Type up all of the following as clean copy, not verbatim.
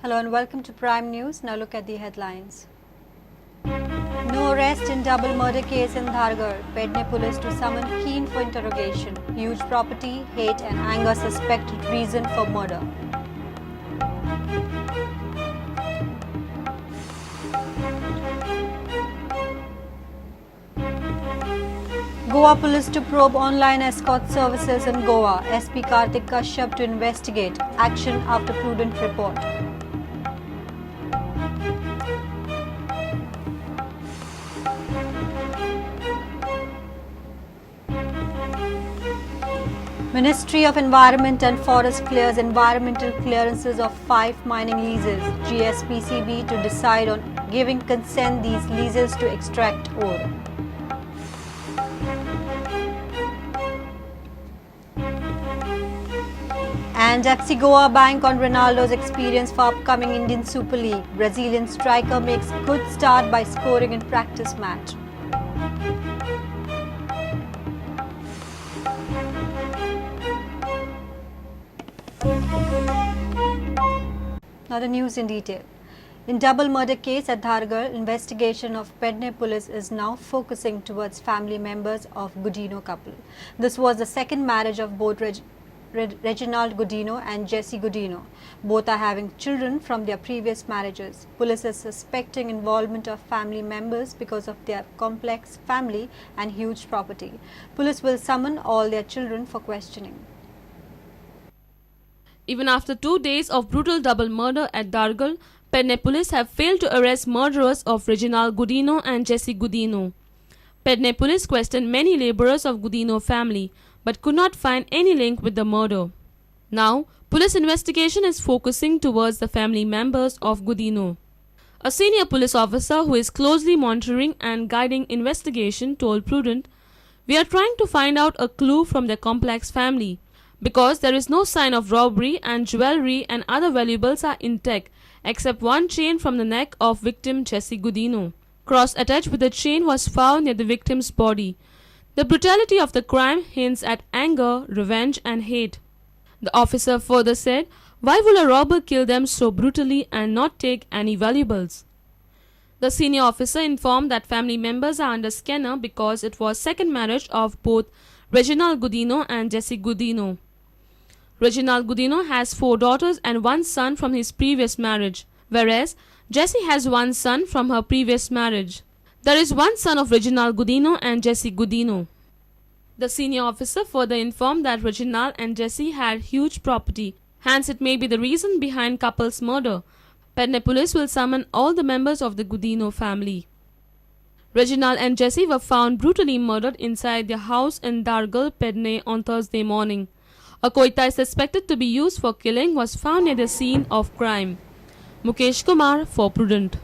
Hello and welcome to Prime News. Now look at the headlines. No arrest in double murder case in Dhargal. Pernem police to summon keen for interrogation. Huge property, hate and anger suspected reason for murder. Goa police to probe online escort services in Goa. SP Kartik Kashyap to investigate. Action after Prudent report. Ministry of Environment and Forest clears environmental clearances of 5 mining leases. GSPCB to decide on giving consent these leases to extract ore. And FC Goa bank on Ronaldo's experience for upcoming Indian Super League. Brazilian striker makes good start by scoring in practice match. Now the news in detail. In double murder case at Dhargal, investigation of Pernem police is now focusing towards family members of Gudino couple. This was the second marriage of both Reginald Gudino and Jessie Gudino. Both are having children from their previous marriages. Police is suspecting involvement of family members because of their complex family and huge property. Police will summon all their children for questioning. Even after 2 days of brutal double murder at Dhargal, Pernem police have failed to arrest murderers of Reginald Gudino and Jessie Gudino. Pernem police questioned many labourers of Gudino family, but could not find any link with the murder. Now, police investigation is focusing towards the family members of Gudino. A senior police officer who is closely monitoring and guiding investigation told Prudent, "We are trying to find out a clue from their complex family. Because there is no sign of robbery and jewelry and other valuables are intact except one chain from the neck of victim Jessie Gudino. Cross attached with the chain was found near the victim's body. The brutality of the crime hints at anger, revenge and hate." The officer further said, "Why would a robber kill them so brutally and not take any valuables?" The senior officer informed that family members are under scanner because it was second marriage of both Reginald Gudino and Jessie Gudino. Reginald Gudino has 4 daughters and 1 son from his previous marriage, whereas Jessie has 1 son from her previous marriage. There is 1 son of Reginald Gudino and Jessie Gudino. The senior officer further informed that Reginald and Jessie had huge property, hence it may be the reason behind couple's murder. Pernem police will summon all the members of the Gudino family. Reginald and Jessie were found brutally murdered inside their house in Dhargal, Pernem on Thursday morning. A koita suspected to be used for killing was found near the scene of crime. Mukesh Kumar for Prudent.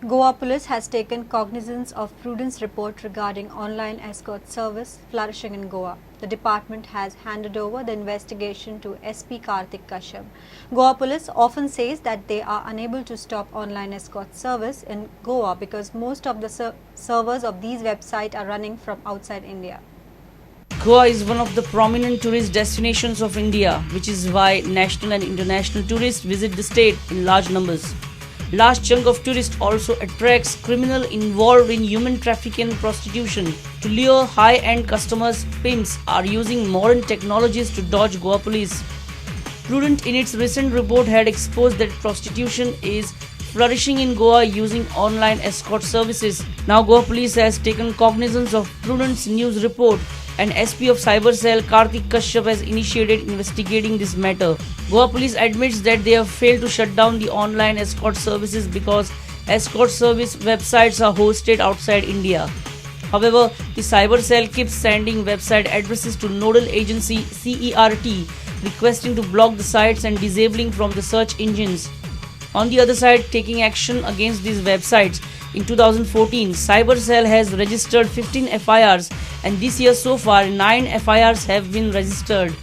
Goa police has taken cognizance of Prudent's report regarding online escort service flourishing in Goa. The department has handed over the investigation to SP Kartik Kashyap. Goa police often says that they are unable to stop online escort service in Goa because most of the servers of these websites are running from outside India. Goa is one of the prominent tourist destinations of India, which is why national and international tourists visit the state in large numbers. Large chunk of tourists also attracts criminal involved in human trafficking and prostitution. To lure high-end customers, pimps are using modern technologies to dodge Goa police. Prudent in its recent report had exposed that prostitution is flourishing in Goa using online escort services. Now Goa police has taken cognizance of Prudent's news report and SP of Cyber Cell Kartik Kashyap has initiated investigating this matter. Goa police admits that they have failed to shut down the online escort services because escort service websites are hosted outside India. However, the Cyber Cell keeps sending website addresses to nodal agency CERT requesting to block the sites and disabling from the search engines. On the other side, taking action against these websites. In 2014, Cyber Cell has registered 15 FIRs and this year so far 9 FIRs have been registered.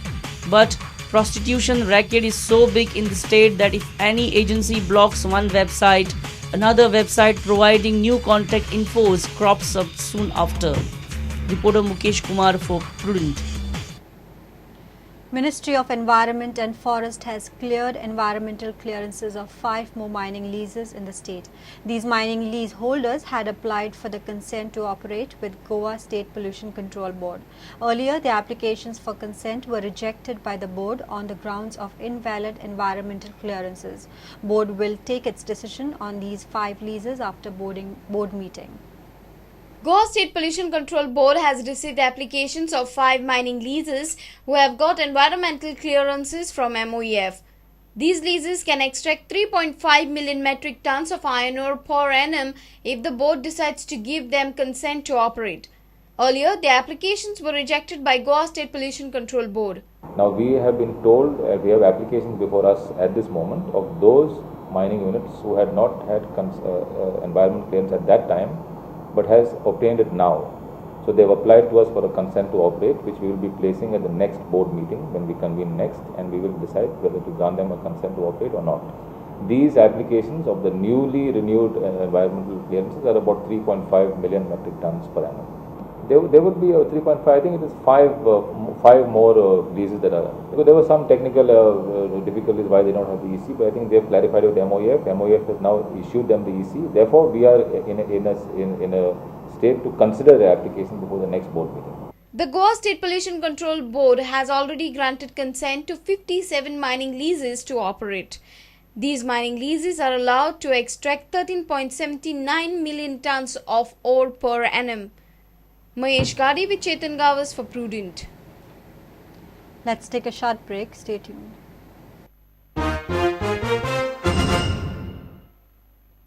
But prostitution racket is so big in the state that if any agency blocks one website, another website providing new contact infos crops up soon after. Reporter Mukesh Kumar for Prudent. Ministry of Environment and Forest has cleared environmental clearances of 5 more mining leases in the state. These mining lease holders had applied for the consent to operate with Goa State Pollution Control Board. Earlier, the applications for consent were rejected by the board on the grounds of invalid environmental clearances. Board will take its decision on these 5 leases after board meeting. Goa State Pollution Control Board has received applications of 5 mining leases who have got environmental clearances from MOEF. These leases can extract 3.5 million metric tons of iron ore per annum if the board decides to give them consent to operate. Earlier, the applications were rejected by Goa State Pollution Control Board. Now we have been told, we have applications before us at this moment of those mining units who had not had environment clearance at that time, but has obtained it now. So they have applied to us for a consent to operate, which we will be placing at the next board meeting when we convene next, and we will decide whether to grant them a consent to operate or not. These applications of the newly renewed environmental clearances are about 3.5 million metric tons per annum. There would be 3.5, I think it is 5 more leases that are, because there were some technical difficulties why they don't have the EC, but I think they have clarified with MOEF. MOEF has now issued them the EC. Therefore, we are in a state to consider the application before the next board meeting. The Goa State Pollution Control Board has already granted consent to 57 mining leases to operate. These mining leases are allowed to extract 13.79 million tons of ore per annum. Mahesh Gadi with Chetan Gawas for Prudent. Let's take a short break. Stay tuned.